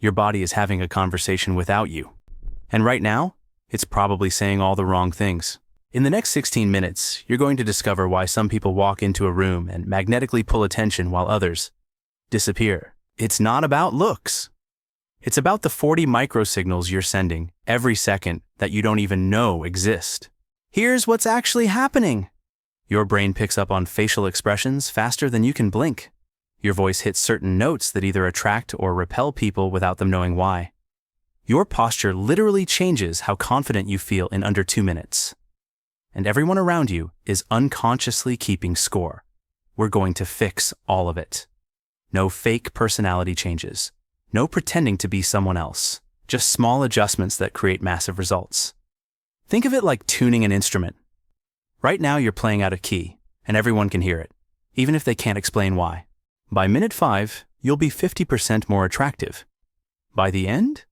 Your body is having a conversation without you. And right now, it's probably saying all the wrong things. In the next 16 minutes, you're going to discover why some people walk into a room and magnetically pull attention while others disappear. It's not about looks. It's about the 40 microsignals you're sending every second that you don't even know exist. Here's what's actually happening. Your brain picks up on facial expressions faster than you can blink. Your voice hits certain notes that either attract or repel people without them knowing why. Your posture literally changes how confident you feel in under 2 minutes. And everyone around you is unconsciously keeping score. We're going to fix all of it. No fake personality changes. No pretending to be someone else. Just small adjustments that create massive results. Think of it like tuning an instrument. Right now you're playing out a key, and everyone can hear it, even if they can't explain why. By minute 5, you'll be 50% more attractive. By the end,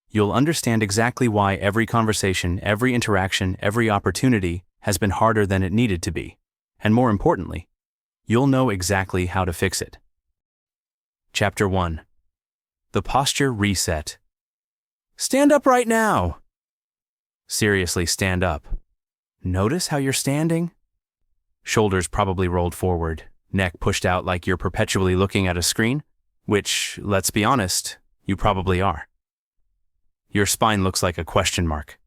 you'll understand exactly why every conversation, every interaction, every opportunity has been harder than it needed to be. And more importantly, you'll know exactly how to fix it. Chapter 1. The Posture Reset. Stand up right now! Seriously, stand up. Notice how you're standing? Shoulders probably rolled forward, neck pushed out like you're perpetually looking at a screen, which, let's be honest, you probably are. Your spine looks like a question mark.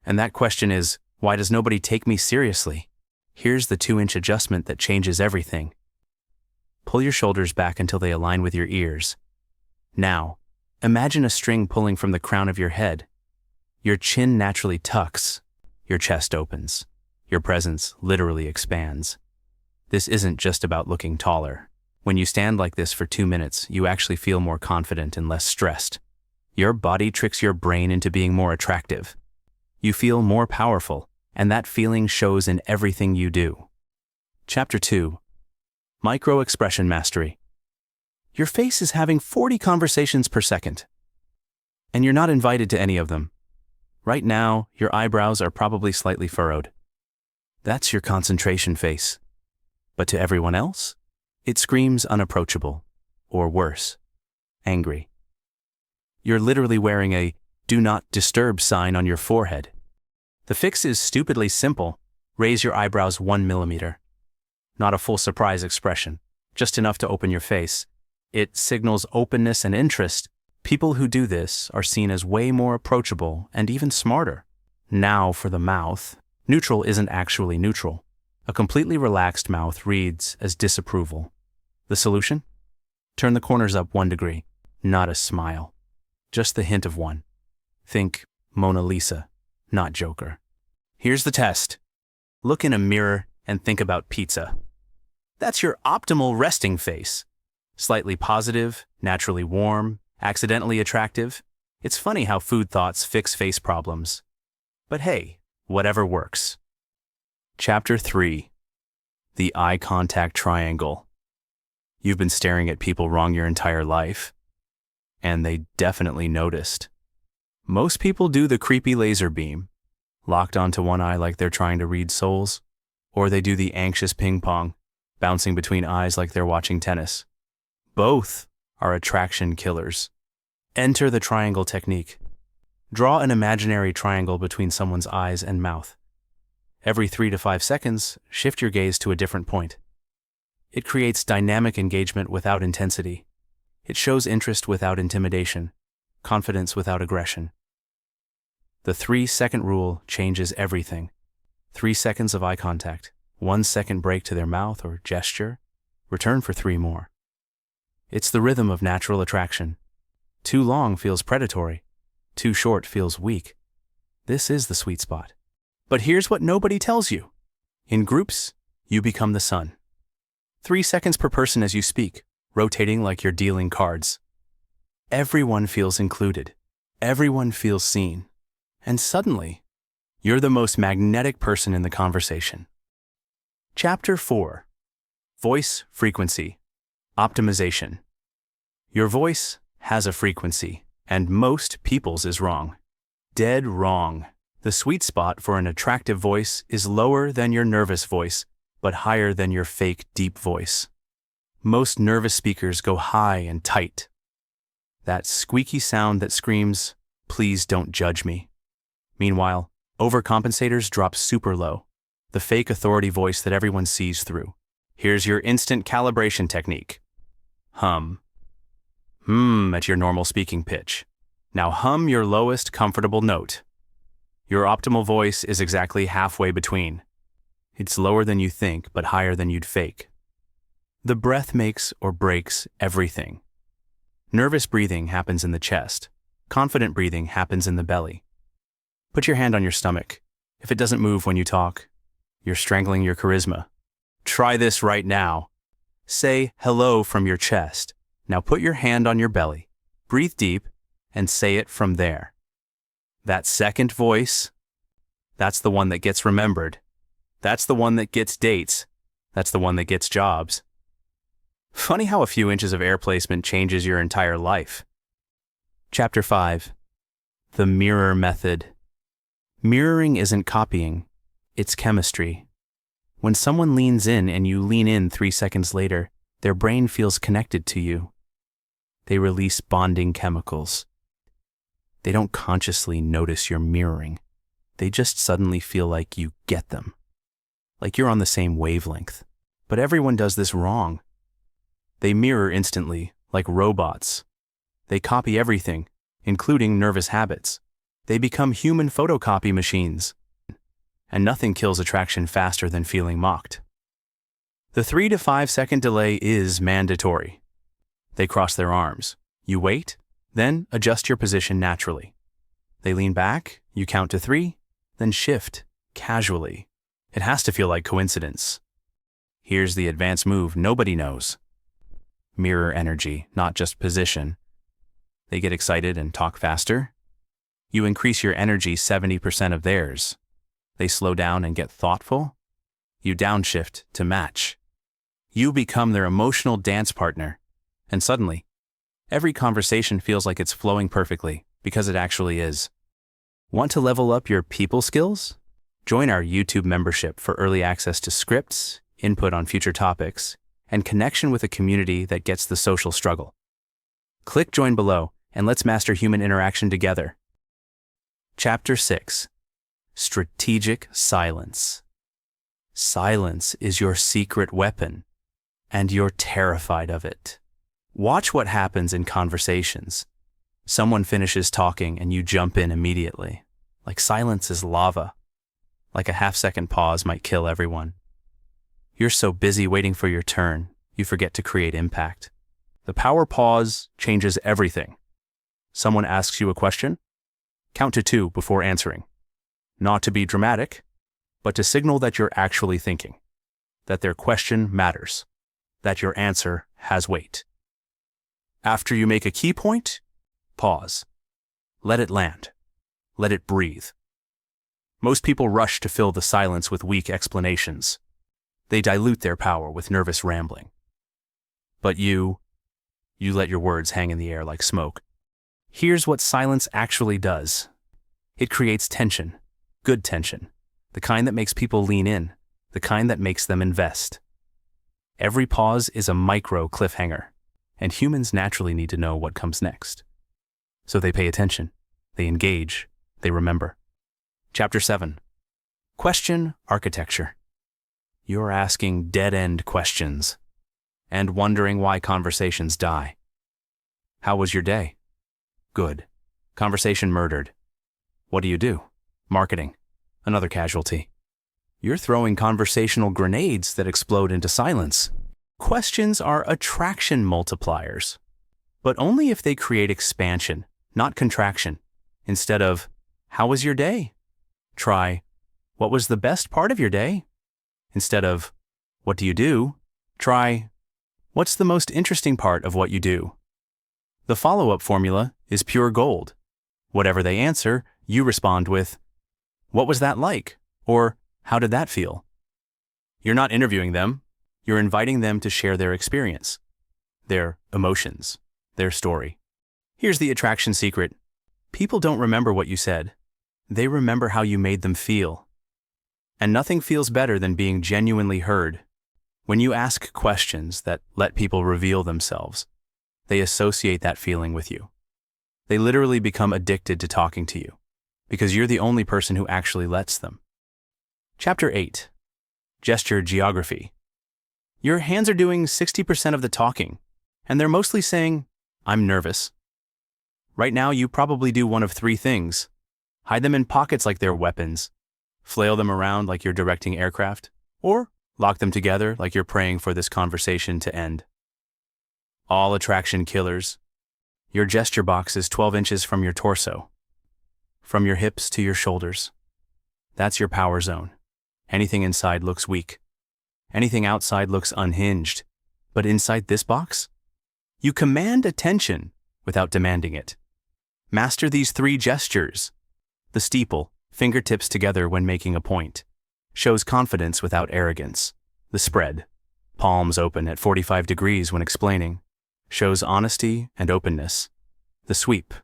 And that question is, why does nobody take me seriously? Here's the 2-inch adjustment that changes everything. Pull your shoulders back until they align with your ears. Now, imagine a string pulling from the crown of your head. Your chin naturally tucks. Your chest opens. Your presence literally expands. This isn't just about looking taller. When you stand like this for 2 minutes, you actually feel more confident and less stressed. Your body tricks your brain into being more attractive. You feel more powerful, and that feeling shows in everything you do. Chapter 2. Micro-expression mastery. Your face is having 40 conversations per second, and you're not invited to any of them. Right now, your eyebrows are probably slightly furrowed. That's your concentration face. But to everyone else, it screams unapproachable, or worse, angry. You're literally wearing a "Do Not Disturb" sign on your forehead. The fix is stupidly simple. Raise your eyebrows 1 millimeter. Not a full surprise expression, just enough to open your face. It signals openness and interest. People who do this are seen as way more approachable and even smarter. Now for the mouth. Neutral isn't actually neutral. A completely relaxed mouth reads as disapproval. The solution? Turn the corners up 1 degree. Not a smile. Just the hint of one. Think Mona Lisa, not Joker. Here's the test. Look in a mirror and think about pizza. That's your optimal resting face. Slightly positive, naturally warm, accidentally attractive. It's funny how food thoughts fix face problems. But hey, whatever works. Chapter 3. The eye contact triangle. You've been staring at people wrong your entire life, and they definitely noticed. Most people do the creepy laser beam, locked onto one eye like they're trying to read souls, or they do the anxious ping pong, bouncing between eyes like they're watching tennis. Both are attraction killers. Enter the triangle technique. Draw an imaginary triangle between someone's eyes and mouth. Every 3 to 5 seconds, shift your gaze to a different point. It creates dynamic engagement without intensity. It shows interest without intimidation, confidence without aggression. The 3-second rule changes everything. 3 seconds of eye contact, 1 second break to their mouth or gesture, return for 3 more. It's the rhythm of natural attraction. Too long feels predatory. Too short feels weak. This is the sweet spot. But here's what nobody tells you. In groups, you become the sun. 3 seconds per person as you speak, rotating like you're dealing cards. Everyone feels included. Everyone feels seen. And suddenly, you're the most magnetic person in the conversation. Chapter 4. Voice Frequency. Optimization. Your voice has a frequency, and most people's is wrong. Dead wrong. The sweet spot for an attractive voice is lower than your nervous voice, but higher than your fake deep voice. Most nervous speakers go high and tight. that squeaky sound that screams, "Please don't judge me." Meanwhile, overcompensators drop super low, the fake authority voice that everyone sees through. Here's your instant calibration technique. Hum. At your normal speaking pitch. Now hum your lowest comfortable note. Your optimal voice is exactly halfway between. It's lower than you think, but higher than you'd fake. The breath makes or breaks everything. Nervous breathing happens in the chest. Confident breathing happens in the belly. Put your hand on your stomach. If it doesn't move when you talk, you're strangling your charisma. Try this right now. Say hello from your chest. Now put your hand on your belly. Breathe deep and say it from there. That second voice, that's the one that gets remembered. That's the one that gets dates. That's the one that gets jobs. Funny how a few inches of air placement changes your entire life. Chapter 5. The Mirror Method. Mirroring isn't copying, it's chemistry. When someone leans in and you lean in 3 seconds later, their brain feels connected to you. They release bonding chemicals. They don't consciously notice you're mirroring. They just suddenly feel like you get them. Like you're on the same wavelength. But everyone does this wrong. They mirror instantly, like robots. They copy everything, including nervous habits. They become human photocopy machines. And nothing kills attraction faster than feeling mocked. The 3 to 5 second delay is mandatory. They cross their arms. You wait, then adjust your position naturally. They lean back, you count to 3, then shift, casually. It has to feel like coincidence. Here's the advanced move nobody knows. Mirror energy, not just position. They get excited and talk faster. You increase your energy 70% of theirs. They slow down and get thoughtful. You downshift to match. You become their emotional dance partner. And suddenly, every conversation feels like it's flowing perfectly, because it actually is. Want to level up your people skills? Join our YouTube membership for early access to scripts, input on future topics, and connection with a community that gets the social struggle. Click join below, and let's master human interaction together. Chapter 6. Strategic Silence. Silence is your secret weapon, and you're terrified of it. Watch what happens in conversations. Someone finishes talking and you jump in immediately. Like silence is lava. Like a half-second pause might kill everyone. You're so busy waiting for your turn, you forget to create impact. The power pause changes everything. Someone asks you a question? Count to 2 before answering. Not to be dramatic, but to signal that you're actually thinking. That their question matters. That your answer has weight. After you make a key point, pause. Let it land. Let it breathe. Most people rush to fill the silence with weak explanations. They dilute their power with nervous rambling. But you let your words hang in the air like smoke. Here's what silence actually does. It creates tension, good tension, the kind that makes people lean in, the kind that makes them invest. Every pause is a micro cliffhanger. And humans naturally need to know what comes next. So they pay attention, they engage, they remember. Chapter 7. Question architecture. You're asking dead-end questions and wondering why conversations die. How was your day? Good. Conversation murdered. What do? Marketing. Another casualty. You're throwing conversational grenades that explode into silence. Questions are attraction multipliers, but only if they create expansion, not contraction. Instead of, how was your day? Try, what was the best part of your day? Instead of, what do? Try, what's the most interesting part of what you do? The follow-up formula is pure gold. Whatever they answer, you respond with, what was that like? Or, how did that feel? You're not interviewing them. You're inviting them to share their experience, their emotions, their story. Here's the attraction secret. People don't remember what you said. They remember how you made them feel. And nothing feels better than being genuinely heard. When you ask questions that let people reveal themselves, they associate that feeling with you. They literally become addicted to talking to you, because you're the only person who actually lets them. Chapter 8. Gesture Geography. Your hands are doing 60% of the talking, and they're mostly saying, "I'm nervous." Right now, you probably do one of three things. Hide them in pockets like they're weapons, flail them around like you're directing aircraft, or lock them together like you're praying for this conversation to end. All attraction killers. Your gesture box is 12 inches from your torso, from your hips to your shoulders. That's your power zone. Anything inside looks weak. Anything outside looks unhinged. But inside this box, you command attention without demanding it. Master these three gestures. The steeple, fingertips together when making a point, shows confidence without arrogance. The spread, palms open at 45 degrees when explaining, shows honesty and openness. The sweep,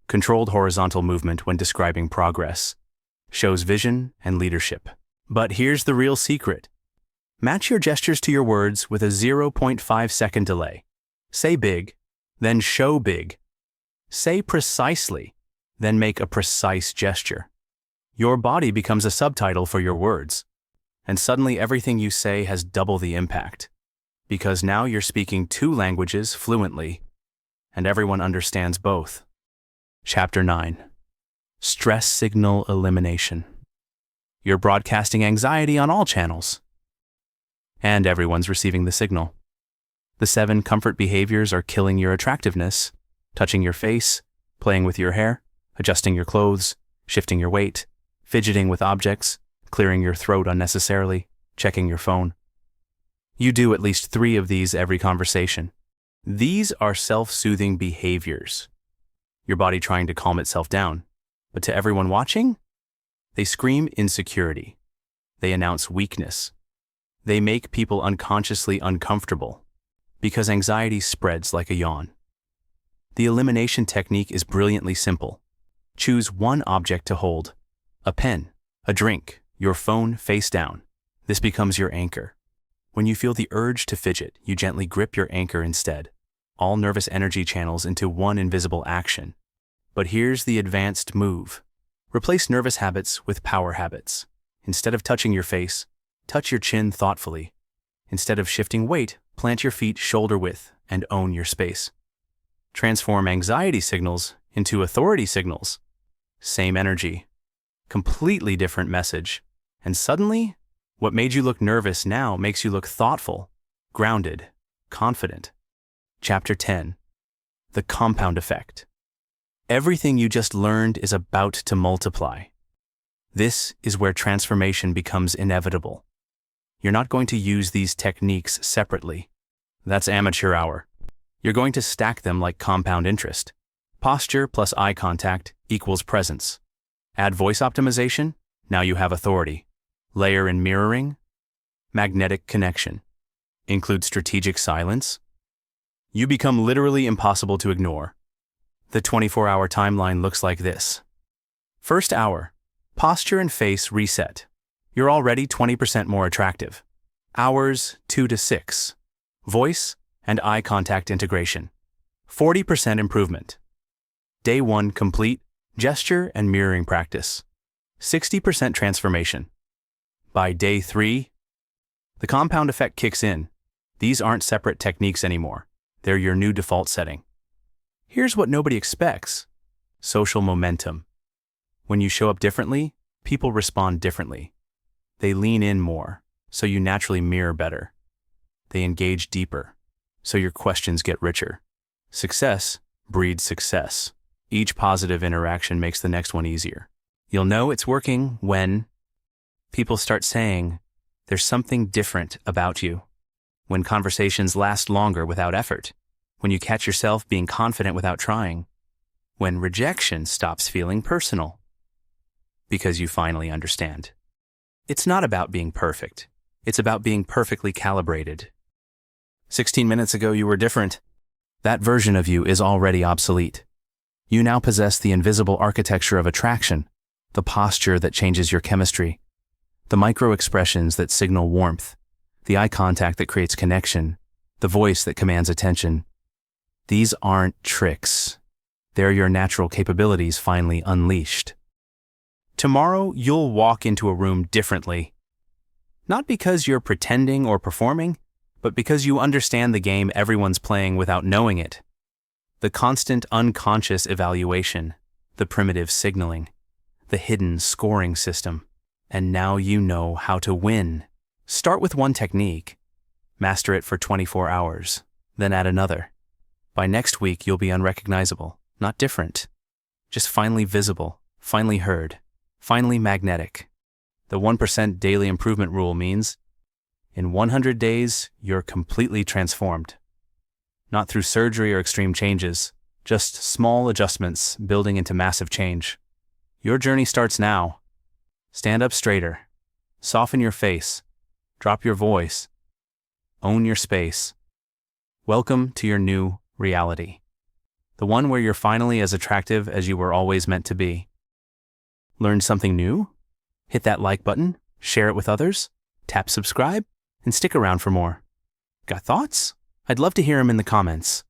controlled horizontal movement when describing progress, shows vision and leadership. But here's the real secret. Match your gestures to your words with a 0.5-second delay. Say big, then show big. Say precisely, then make a precise gesture. Your body becomes a subtitle for your words, and suddenly everything you say has double the impact, because now you're speaking two languages fluently, and everyone understands both. Chapter 9. Stress Signal Elimination. You're broadcasting anxiety on all channels, and everyone's receiving the signal. The 7 comfort behaviors are killing your attractiveness, touching your face, playing with your hair, adjusting your clothes, shifting your weight, fidgeting with objects, clearing your throat unnecessarily, checking your phone. You do at least 3 of these every conversation. These are self-soothing behaviors. Your body trying to calm itself down. But to everyone watching, they scream insecurity. They announce weakness. They make people unconsciously uncomfortable, because anxiety spreads like a yawn. The elimination technique is brilliantly simple. Choose one object to hold. A pen, a drink, your phone face down. This becomes your anchor. When you feel the urge to fidget, you gently grip your anchor instead. All nervous energy channels into one invisible action. But here's the advanced move. Replace nervous habits with power habits. Instead of touching your face, touch your chin thoughtfully. Instead of shifting weight, plant your feet shoulder width and own your space. Transform anxiety signals into authority signals. Same energy, completely different message. And suddenly, what made you look nervous now makes you look thoughtful, grounded, confident. Chapter 10. The Compound Effect. Everything you just learned is about to multiply. This is where transformation becomes inevitable. You're not going to use these techniques separately. That's amateur hour. You're going to stack them like compound interest. Posture plus eye contact equals presence. Add voice optimization, now you have authority. Layer in mirroring, magnetic connection. Include strategic silence. You become literally impossible to ignore. The 24-hour timeline looks like this. First hour, posture and face reset. You're already 20% more attractive. Hours 2 to 6, voice and eye contact integration. 40% improvement. Day 1 complete, gesture and mirroring practice. 60% transformation. By day 3, the compound effect kicks in. These aren't separate techniques anymore. They're your new default setting. Here's what nobody expects. Social momentum. When you show up differently, people respond differently. They lean in more, so you naturally mirror better. They engage deeper, so your questions get richer. Success breeds success. Each positive interaction makes the next one easier. You'll know it's working when people start saying, "There's something different about you." When conversations last longer without effort. When you catch yourself being confident without trying. When rejection stops feeling personal. Because you finally understand. It's not about being perfect. It's about being perfectly calibrated. 16 minutes ago you were different. That version of you is already obsolete. You now possess the invisible architecture of attraction, the posture that changes your chemistry, the micro-expressions that signal warmth, the eye contact that creates connection, the voice that commands attention. These aren't tricks. They're your natural capabilities finally unleashed. Tomorrow, you'll walk into a room differently. Not because you're pretending or performing, but because you understand the game everyone's playing without knowing it. The constant unconscious evaluation, the primitive signaling, the hidden scoring system. And now you know how to win. Start with one technique. Master it for 24 hours, then add another. By next week, you'll be unrecognizable, not different. Just finally visible, finally heard, finally magnetic. The 1% daily improvement rule means, in 100 days, you're completely transformed. Not through surgery or extreme changes, just small adjustments building into massive change. Your journey starts now. Stand up straighter. Soften your face. Drop your voice. Own your space. Welcome to your new reality. The one where you're finally as attractive as you were always meant to be. Learn something new? Hit that like button, share it with others, tap subscribe, and stick around for more. Got thoughts? I'd love to hear them in the comments.